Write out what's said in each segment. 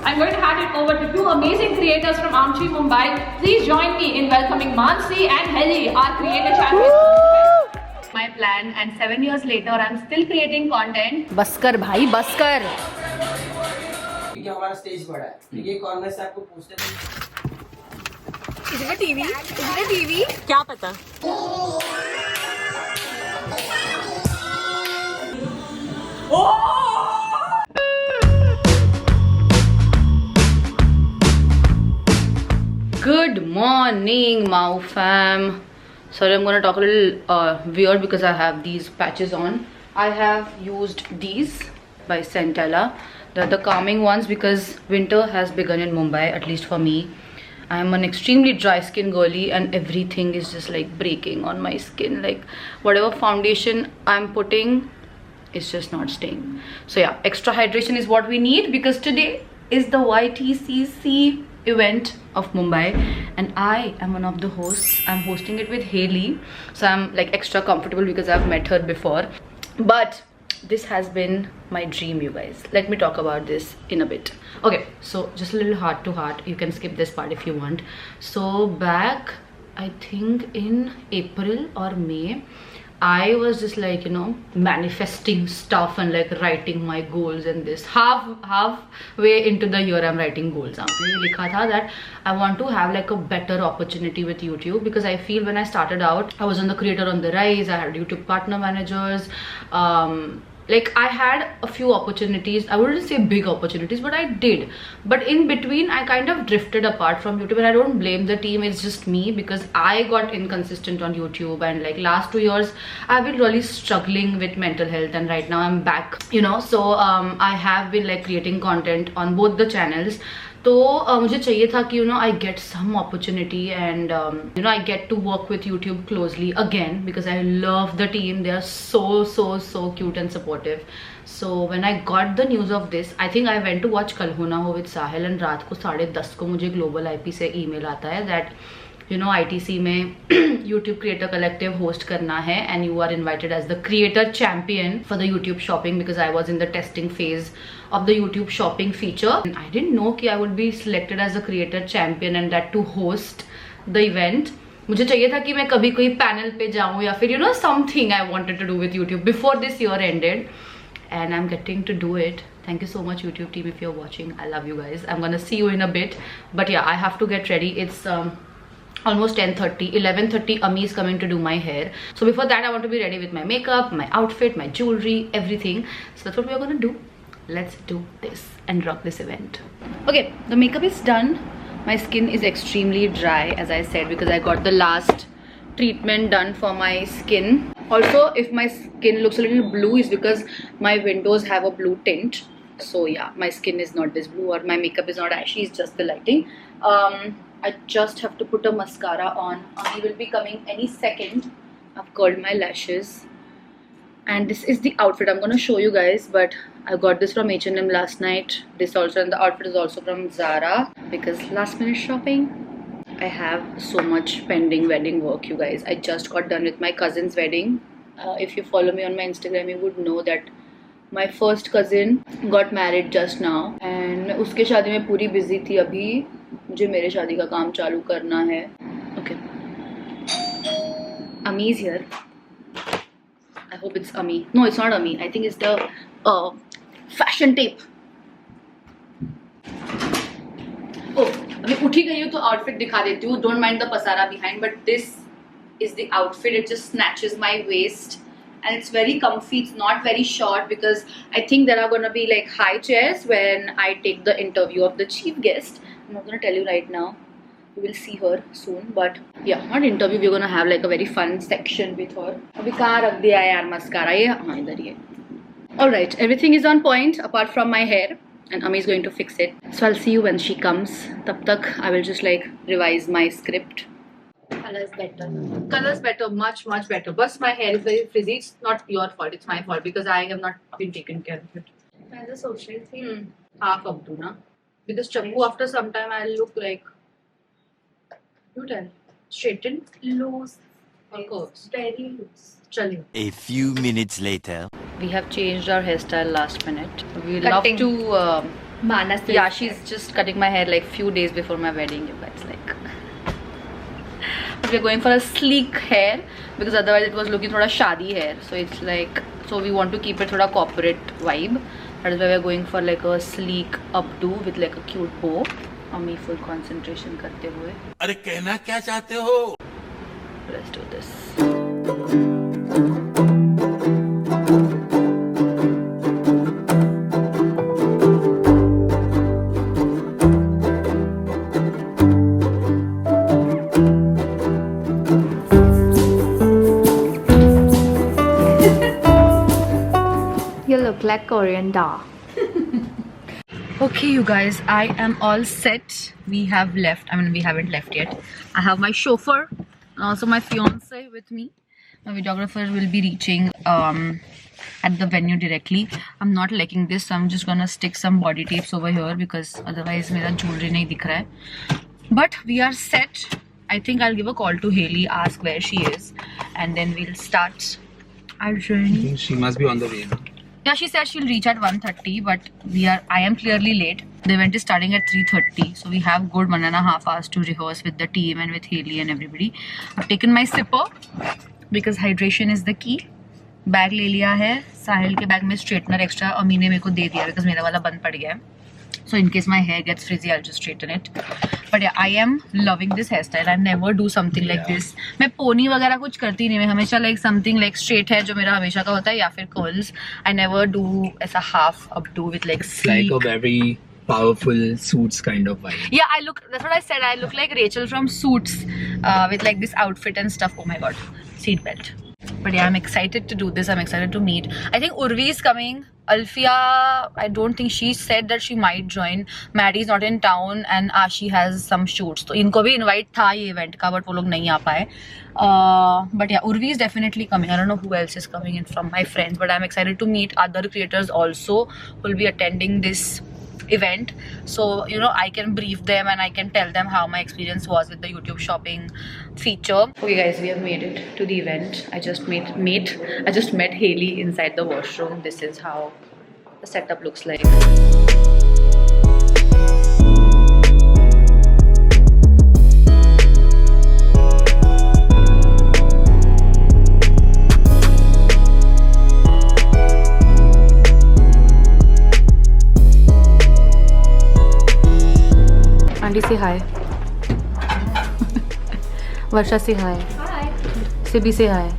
I'm going to hand it over to two amazing creators from Amchi, Mumbai. Please join me in welcoming Mansi and Heli, our creator champions. My plan, and 7 years later, I'm still creating content. बस्कर भाई बस्कर. क्योंकि हमारा stage बड़ा है, तो ये corner से आपको पूछते हैं इसमें टीवी क्या पता. Good morning, Mau fam. Sorry, I'm gonna talk a little weird because I have these patches on. I have used these by Centella. They're the calming ones because winter has begun in Mumbai, at least for me. I am an extremely dry skin girly and everything is just like breaking on my skin. Like whatever foundation I'm putting, it's just not staying. So yeah, extra hydration is what we need because today is the YTCC event of Mumbai and I am one of the hosts. I'm hosting it with Haley, so I'm like extra comfortable because I've met her before. But this has been my dream, you guys. Let me talk about this in a bit. Okay, so just a little heart to heart. You can skip this part if you want. So back, I think in April or May, I was just like, you know, manifesting stuff and like writing my goals, and this halfway into the year I'm writing goals. I likha tha that I want to have like a better opportunity with YouTube because I feel when I started out, I was on the creator on the rise. I had YouTube partner managers. Like I had a few opportunities. I wouldn't say big opportunities, but I did. But in between, I kind of drifted apart from YouTube, and I don't blame the team. It's just me because I got inconsistent on YouTube, and like last 2 years, I've been really struggling with mental health, and right now I'm back, you know. So I have been like creating content on both the channels. तो मुझे चाहिए था कि I get some opportunity and I get to work with YouTube closely again because I love the team. They are so cute and supportive. So when I got the news of this, I think I went to watch Kal Ho Na Ho with Sahil, and रात को 10:30 को मुझे Global IP से email आता है that ITC में YouTube Creator Collective host करना है and you are invited as the creator champion for the YouTube shopping because I was in the testing phase of the YouTube shopping feature. And I didn't know कि I would be selected as a creator champion and that to host the event. मुझे चाहिए था कि मैं कभी कोई panel पे जाऊँ या फिर something I wanted to do with YouTube before this year ended, and I'm getting to do it. Thank you so much YouTube team if you're watching. I love you guys. I'm gonna see you in a bit, but yeah, I have to get ready. It's almost 10:30, 11:30. Ami is coming to do my hair. So before that, I want to be ready with my makeup, my outfit, my jewelry, everything. So that's what we are gonna do. Let's do this and rock this event. Okay, the makeup is done. My skin is extremely dry, as I said, because I got the last treatment done for my skin. Also, if my skin looks a little blue, is because my windows have a blue tint. So yeah, my skin is not this blue, or my makeup is not ashy. It's just the lighting. I just have to put a mascara on. Ami will be coming any second. I've curled my lashes. And this is the outfit. I'm going to show you guys, but I got this from H&M last night. This also, and the outfit is also from Zara because last minute shopping. I have so much pending wedding work, you guys. I just got done with my cousin's wedding. If you follow me on my Instagram, you would know that my first cousin got married just now. And मैं उसके शादी में पूरी busy थी. अभी मुझे मेरे शादी का काम चालू करना है. Okay. Ami is here. I hope it's Ami. No, it's not Ami. I think it's the fashion tape. Oh, अभी उठी गई हूँ तो outfit दिखा देती हूँ. Don't mind the pasara behind, but this is the outfit. It just snatches my waist. And it's very comfy. It's not very short because I think there are going to be like high chairs when I take the interview of the chief guest. I'm not going to tell you right now. You will see her soon. But yeah, not interview. We're going to have like a very fun section with her. Abhi kahan rakh diya hai yaar mascara? Ye haan idhar hi hai. Alright, everything is on point apart from my hair. And Ami is going to fix it. So I'll see you when she comes. Tab tak I will just like revise my script. Colors better. Colors better, much better. But my hair is very frizzy. It's not your fault. It's my fault because I have not been taken care of it. As a social thing. Half of do na. Because Chapu after some time I'll look like. You tell. Straightened. Loose. Or curves. Very loose. Chaliye. A few minutes later. We have changed our hairstyle last minute. We Cutting. love to Manas. Yeah, she's just cutting my hair like few days before my wedding. It's like, but we're going for a sleek hair because otherwise it was looking thoda shadi hair. So it's like, so we want to keep it thoda corporate vibe. That is why we're going for like a sleek updo with like a cute bow. Mummy full concentration करते हुए. अरे कहना क्या चाहते हो? Let's do this. You look like Korean doll. Okay, you guys, I am all set. We have left. I mean, we haven't left yet. I have my chauffeur and also my fiance with me. My videographer will be reaching at the venue directly. I'm not liking this, so I'm just gonna stick some body tapes over here because otherwise मेरा jewelry नहीं दिख रहा है. But we are set. I think I'll give a call to Haley, ask where she is, and then we'll start our journey. She must be on the way. Yeah, she said she'll reach at 1:30, but I am clearly late. The event is starting at 3:30, so we have good 1.5 hours to rehearse with the team and with Haley and everybody. I've taken my sipper because hydration is the key. Bag ले लिया है. साहिल के bag में straightener extra अमीने मेरे को दे दिया because मेरा वाला बंद पड़ गया है. So in case my hair gets frizzy, I'll just straighten it. But yeah, I am loving this hairstyle. I never do something like this. मैं pony वगैरह कुछ करती नहीं. मैं हमेशा like something like straight hair जो मेरा हमेशा का होता है या फिर curls. I never do ऐसा half updo with like It's sleek. like a very powerful Suits kind of vibe. Yeah, that's what I said. I look like Rachel from Suits with like this outfit and stuff. Oh my god, seatbelt. But yeah, I'm excited to do this. I'm excited to meet. I think Urvi is coming. Alfia, I don't think she said that she might join. Maddie's not in town and Ashi has some shoots. So इनको भी invite था ये event का, but वो लोग नहीं आ पाए. But yeah, Urvi is definitely coming. I don't know who else is coming in from my friends, but I'm excited to meet other creators also who will be attending this event, so you know I can brief them and I can tell them how my experience was with the YouTube shopping feature. Okay guys, we have made it to the event. I just met Haley inside the washroom. This is how the setup looks like. Andy, say hi. Varsha, say hi. Hi. Sibi, say hi.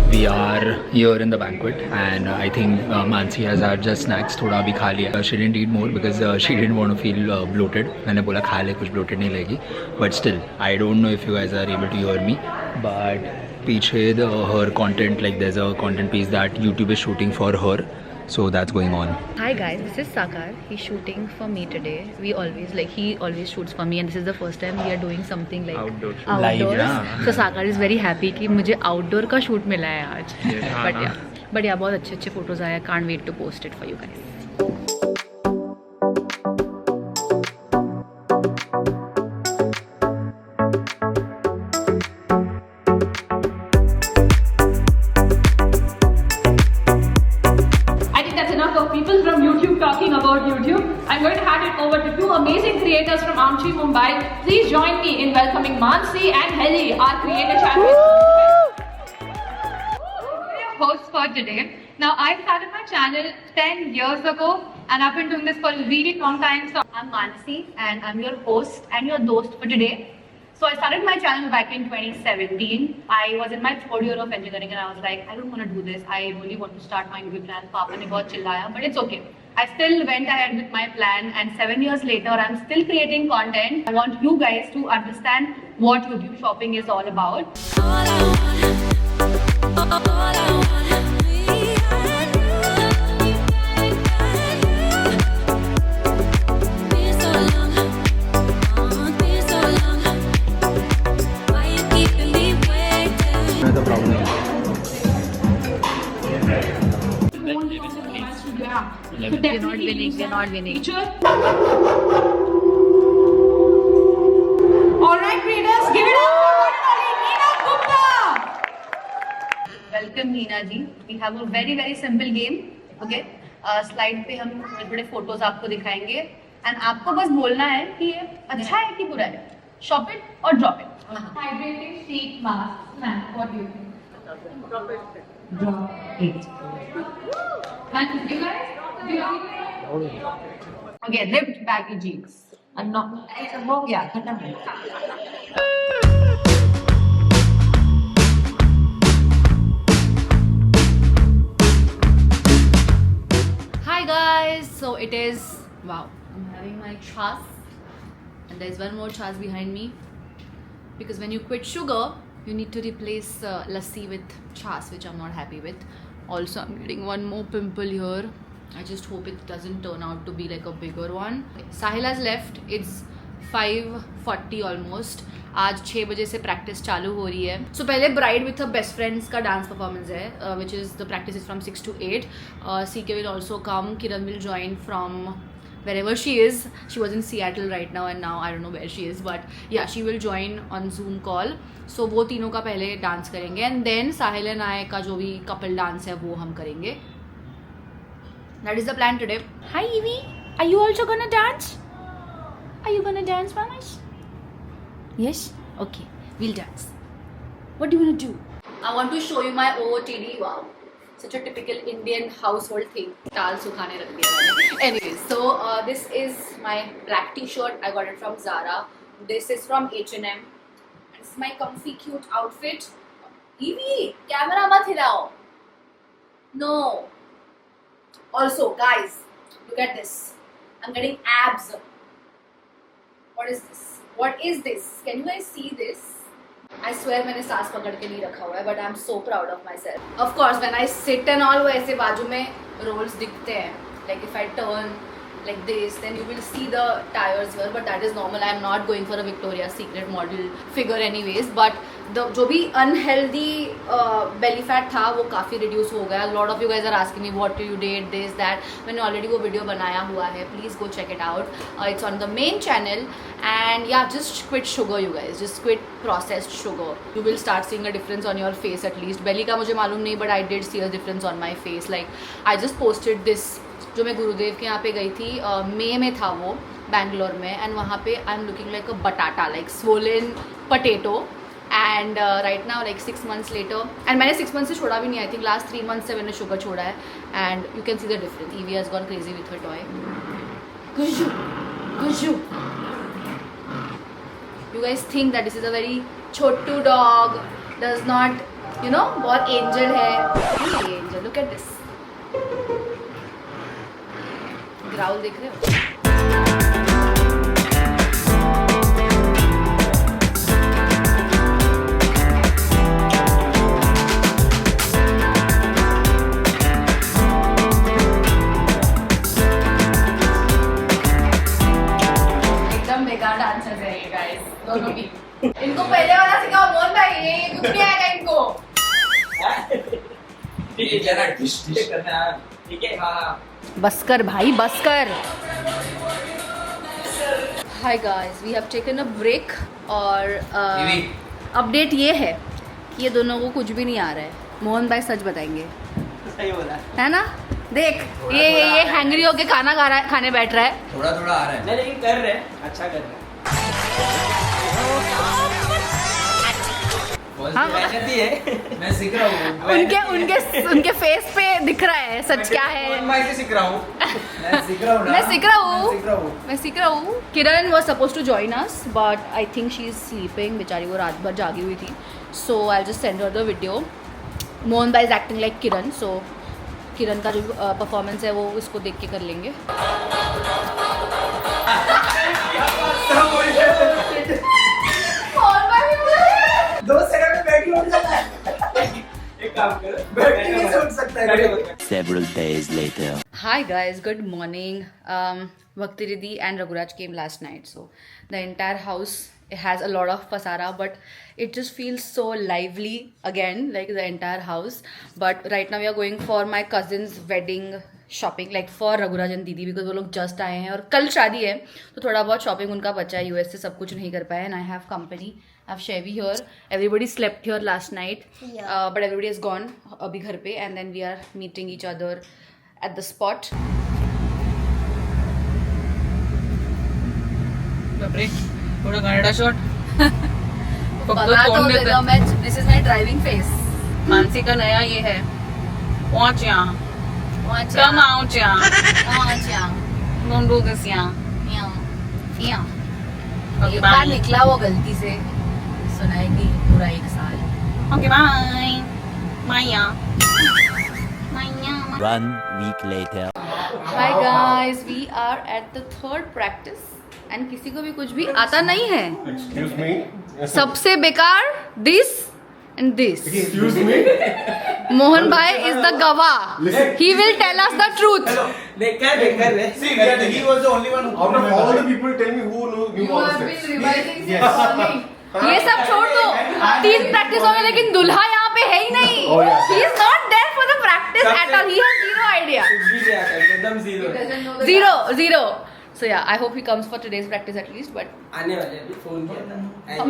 We are here in the banquet, and I think Mansi has had just snacks. थोड़ा भी खा लिया. She didn't eat more because she didn't want to feel bloated. मैंने बोला खा ले, कुछ bloated नहीं लगेगी. But still, I don't know if you guys are able to hear me. But पीछे her content, like there's a content piece that YouTube is shooting for her. So that's going on. Hi guys, this is Sakar. He's shooting for me today. He always shoots for me, and this is the first time we are doing something like outdoors. Live, yeah. So Sakar is very happy कि मुझे outdoor का shoot मिला है आज. But yeah, बहुत अच्छे photos आए. Can't wait to post it for you guys. People from YouTube talking about YouTube. I'm going to hand it over to two amazing creators from Amchi, Mumbai. Please join me in welcoming Mansi and Heli, our creator champions. Hosts for today. Now, I started my channel 10 years ago and I've been doing this for a really long time. So I'm Mansi and I'm your host and your dost for today. So I started my channel back in 2017. I was in my third year of engineering and I was like, I don't want to do this. I really want to start my YouTube channel. Papa ne bahut chillaya, but it's okay. I still went ahead with my plan, and 7 years later, I'm still creating content. I want you guys to understand what YouTube shopping is all about. The problem. We're not winning. Alright creators, give it up for one and only Neena Gupta! Neena ji. We have a very very simple game. Okay. Slide पे हम थोड़े थोड़े photos आपको दिखाएंगे and आपको बस बोलना है कि ये अच्छा है कि बुरा है. शॉप इट और drop it. Hydrating sheet mask. Ma'am, what do you think? Drop it. And you guys? Do you think? Okay, ripped baggy jeans. And not. हो गया खत्म. Hi guys, so it is, wow, I'm having my chas and there's one more chas behind me because when you quit sugar you need to replace lassi with chas, which I'm not happy with. Also I'm getting one more pimple here. I just hope it doesn't turn out to be like a bigger one. Sahil has left. It's 5:40 almost. आज 6 बजे से practice चालू हो रही है. सो पहले bride with best friends का dance performance है, which is the practice is from 6 to 8. CK will also come. Kiran will join from wherever she is. She was in Seattle right now and now I don't know where she is, but yeah, she will join on Zoom call. So वो तीनों का पहले dance करेंगे and then Sahil and I का जो भी couple dance है वो हम करेंगे. That is the plan today. Hi Evie, are you also gonna dance? Are you gonna dance, Mamas? Yes? Okay, we'll dance. What do you want to do? I want to show you my OOTD. Wow, such a typical Indian household thing. Tal sukhane rakh diya maine. Anyways, so this is my black t-shirt. I got it from Zara. This is from H&M. It's my comfy, cute outfit. Evie, camera mat hilao. No. Also, guys, look at this. I'm getting abs. What is this? What is this? Can you guys see this? I swear मैंने सांस पकड़ के नहीं रखा हुआ है, but I'm so proud of myself. Of course, when I sit and all, वो ऐसे बाजू में rolls दिखते हैं. Like if I turn like this, then you will see the tires here, but that is normal. I'm not going for a Victoria's Secret model figure anyways. But the जो भी unhealthy belly fat था वो काफ़ी reduce हो गया. A lot of you guys are asking me what you did, this, that. मैंने already वो video बनाया हुआ है. Please go check it out. It's on the main channel. And yeah, just quit sugar, you guys. Just quit processed sugar. You will start seeing a difference on your face at least. Belly का मुझे मालूम नहीं, but I did see a difference on my face. Like I just posted this. जो मैं गुरुदेव के यहाँ पे गई थी, मई में था वो, बैंगलोर में, एंड वहाँ पे I am looking like a बटाटा, like swollen potato. And right now like 6 months later, and मैंने 6 months से छोड़ा भी नहीं. आई थिंक लास्ट 3 months से मैंने शुगर छोड़ा है. And you can see the difference. EV has gone crazy with her toy. Gujju Gujju. You guys think that this is a very Chhotu dog, does not, you know, बहुत angel है. Hey angel, look at this. Growl देख रहे हो? एकदम बेकार dancers है ये guys, दोनों भी. इनको पहले वाला सिखाओ मोहन भाई, ये कुछ नहीं आएगा इनको. ठीक है, जरा डिश करना है. ठीक है, हाँ. बसकर भाई बसकर. Hi guys, we have taken a break और अपडेट ये है कि ये दोनों को कुछ भी नहीं आ रहा है. मोहन भाई सच बताएंगे, सही बोला है ना? देख ये हैंगरी होके खाना खा रहा है, खाने बैठ रहा है. थोड़ा थोड़ा आ रहा है. नहीं, लेकिन कर रहे हैं, अच्छा कर रहे हैं. हाँ. मेहनती है. मैं सीख रहा हूँ. उनके फेस पे दिख रहा है सच क्या है. मैं सीख रहा हूँ. मैं सीख रहा हूँ ना. मैं सीख रहा हूँ. Kiran was suppose to join us but I think she is sleeping. बेचारी वो रात भर जागी हुई थी. So I just send her the video. Mohan भाई is acting like Kiran. So Kiran का जो परफॉर्मेंस है वो इसको देख के कर लेंगे. Several days later. Hi guys, good morning. Bhakti Riddhi and Raghuraj came last night, so the entire house, it has a lot of pasara, but it just feels so lively again, like the entire house. But right now we are going for my cousin's wedding shopping, like for Raghuraj and Didi, because वो लोग just आए हैं और कल शादी है, तो थोड़ा बहुत शॉपिंग उनका बचा है. US से सब कुछ नहीं कर पाए, and I have company I have Chevy here. Everybody slept here last night. But everybody has gone abhi ghar pe, and then we are meeting each other at the spot. बापरे थोड़ा Canada shot बना तो देगा मैं. This is my driving face. Mansi का नया ये है watch यहाँ come out यहाँ don't do this यहाँ okay एक बार bye निकला वो गलती से, सुनाएगी पूरा 1 साल. okay bye Maya One week later. Hi guys, we are at the 3rd practice and किसी को भी कुछ भी आता नहीं है. Excuse me. सबसे बेकार this and this. Excuse me. Mohan bhai is the gawah. He will tell us the truth. देखकर See, he was the only one who. Out of all the people, tell me who knew all the steps. Yes. ये सब छोड़ दो. 3 practice होंगे लेकिन दूल्हा यहाँ पे है ही नहीं. Oh, yeah. He is not there for the practice at all. He has zero idea. कुछ भी नहीं आता एकदम zero. Zero. So yeah, I hope he comes for today's practice at least. But आने वाले अभी फोन किया था.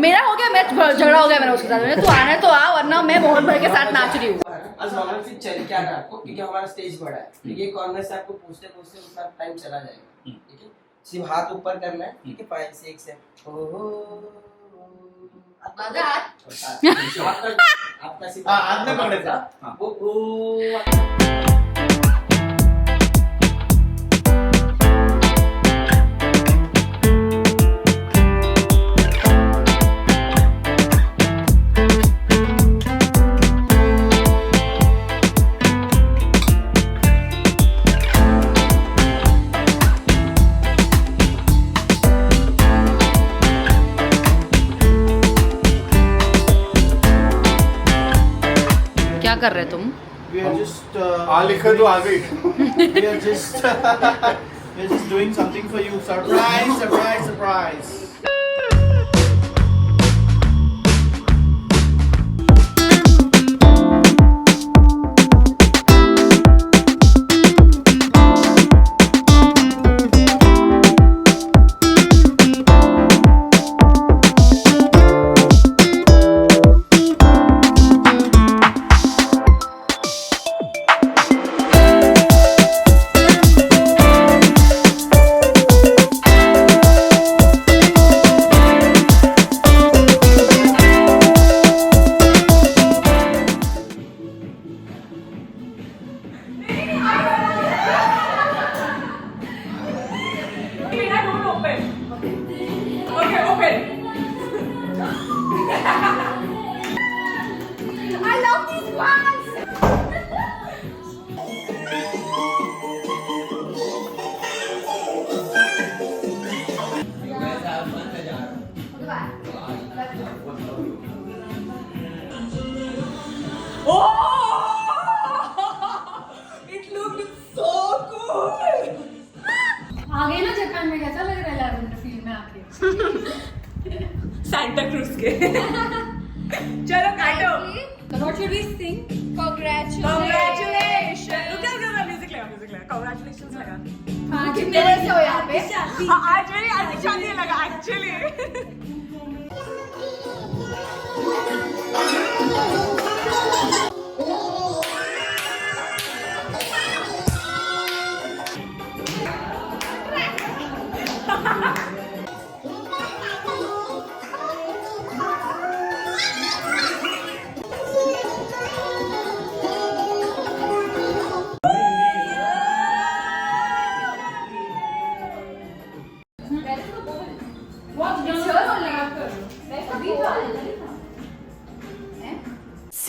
मेरा हो गया, मैं झगड़ा हो गया मेरा उसके साथ. मैंने तू आना है तो आ, वरना मैं मोहन भाई के साथ नाच रही हूँ. आज नॉर्मल से चल क्या रहा आपको क्योंकि हमारा स्टेज बड़ा है. ठीक है, कॉर्नर से आपको पूछते पूछते उसका टाइम चला जाएगा. ठीक है, सिर्फ हाथ ऊपर करना है. ठीक है, 5 से 1 से आपका सिर्फ हाथ में पकड़े था वो क्या कर रहे तुम? We are just लिखा तो आ गई. we are just doing something for you. Surprise. आगे ना जापान में कैसा लग रहा है लैवेंडर फील्ड में आके सांता क्रूज के चलो काटो what should we sing congratulation रुक म्यूजिक लगा कांग्रेचुलेशंस लगा हां कितने बजे हो यहां पे आज मेरी आज शादी लगा actually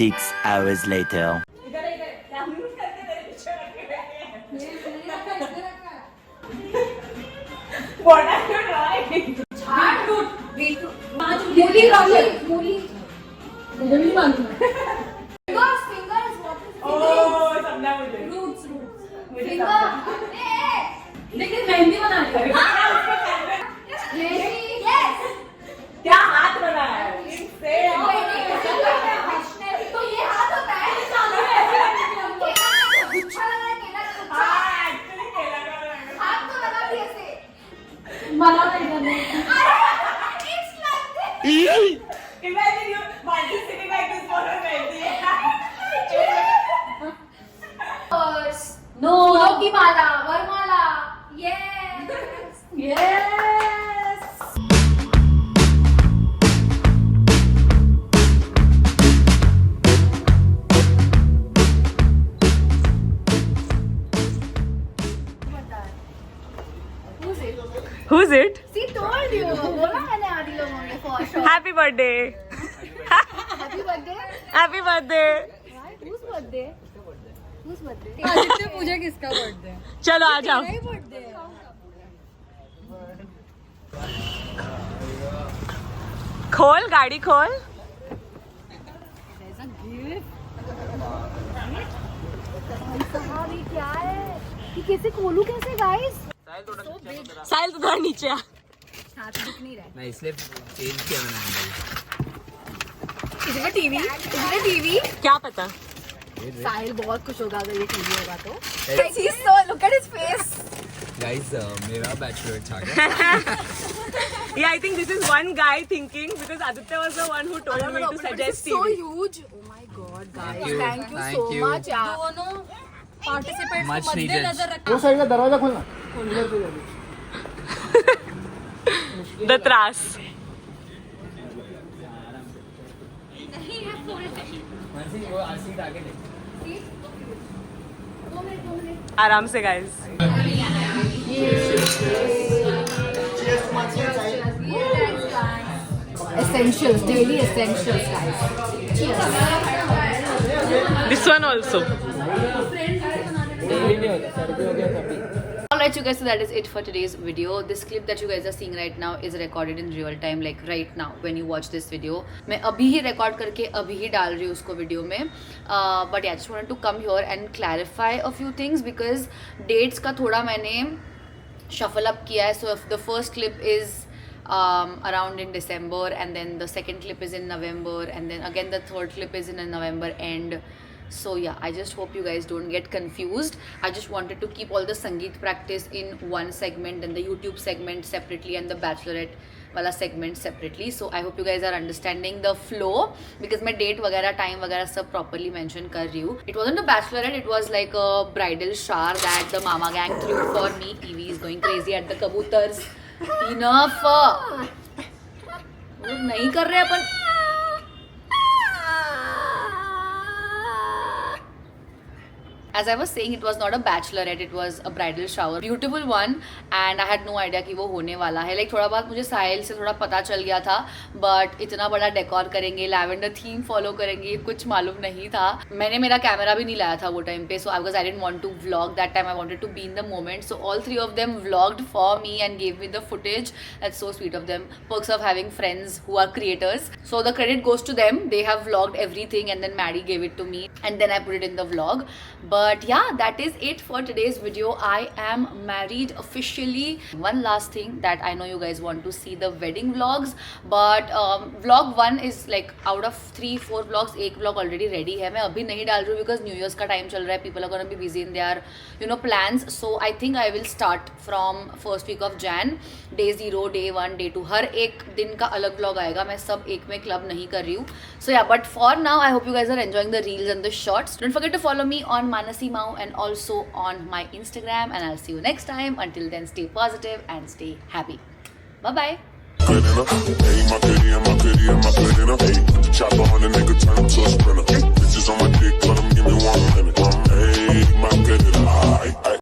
Six hours later. What are you trying? Hard Muli. Fingers. Oh, समझा मुझे. Roots. Finger. लेकिन मेहंदी बना रही है. Yes. क्या हाथ बना है? तो ये हाथ होता है. गुच्छा लगा है केला का गुच्छा. हाँ, एक्चुअली केला का लगा है. हाथ तो लगा भी ऐसे. मला नहीं करना. It's like this. No. फूलों की माला, वरमाला. Yes. Yes. Who's it? See, told you. बोला मैंने आदि लोगों ने for sure. Happy birthday. Happy birthday. Happy birthday. Right? Whose birthday? Whose birthday? Aditya पूजा किसका बर्थडे? चलो आ जाओ. नहीं बर्थडे. खोल गाड़ी खोल. ये क्या है? ये कैसे खोलूं कैसे गाइस? साहिल तो थोड़ा नीचे आ. हाथ दिख नहीं रहा है. मैं इसलिए चेंज किया मैंने. इसमें टीवी क्या पता. साहिल बहुत खुश होगा अगर ये टीवी होगा तो. Guys, he's so look at his face. Guys मेरा बैचलर था क्या? Yeah, I think this is one guy thinking because Aditya was the one who told me to suggest So TV. huge. Oh my god, guys. you. Thank you Thank so you. much. यार. दोनों participants Much को needed. मद्देनजर रखा. वो side का दरवाजा खोलना. The Tras. आराम से guys. Essentials, daily essentials, guys. This one also. Alright, you guys, so that is it for today's video. This clip that you guys are seeing right now is recorded in real time, like right now when you watch this video. मैं अभी ही record करके अभी ही डाल रही हूँ उसको video में. But yeah, I just wanted to come here and clarify a few things because dates का थोड़ा मैंने shuffle up किया है. So if the first clip is around in December and then the second clip is in November and then again the third clip is in a November end. So yeah, I just hope you guys don't get confused. I just wanted to keep all the Sangeet practice in one segment and the YouTube segment separately and the Bachelorette wala segment separately. So I hope you guys are understanding the flow because my date वगैरह time वगैरह सब properly mention कर रही हूँ. It wasn't a Bachelorette, it was like a bridal shower that the Mama Gang threw for me. TV is going crazy at the kabutars. Enough. नहीं कर रहे अपन. As I was saying, it was not a bachelorette, it was a bridal shower. Beautiful one, and I had no idea कि वो होने वाला है. Like थोड़ा बहुत मुझे साहिल से थोड़ा पता चल गया था, but इतना बड़ा डेकोर करेंगे, लैवेंडर थीम फॉलो करेंगे, कुछ मालूम नहीं था. मैंने मेरा कैमरा भी नहीं लाया था वो टाइम पे, so I didn't want to vlog that time. I wanted to be in the moment. So all three of them vlogged for me and gave me the footage. That's so sweet of them. Perks of having friends who are creators. So the credit goes to them. They have vlogged everything, and then Maddie gave it to me, and then I put it in the vlog. But yeah, that is it for today's video. I am married officially. One last thing that I know you guys want to see the wedding vlogs, but vlog 1 is like out of 3-4 vlogs, एक vlog already ready है. मैं अभी नहीं डाल रही हूँ because New Year's का time चल रहा है. People are gonna be busy in their plans. So I think I will start from first week of Jan. Day 0, Day 1, Day 2. हर एक दिन का अलग vlog आएगा. मैं सब एक में club नहीं कर रही हूँ. So yeah, but for now I hope you guys are enjoying the reels and the shorts. Don't forget to follow me on Manasi Mau and also on my Instagram, and I'll see you next time. Until then, stay positive and stay happy. Bye bye. Chopper on a nigga, turn him to a sprinter. Bitches on my dick, let him give me 1 minute.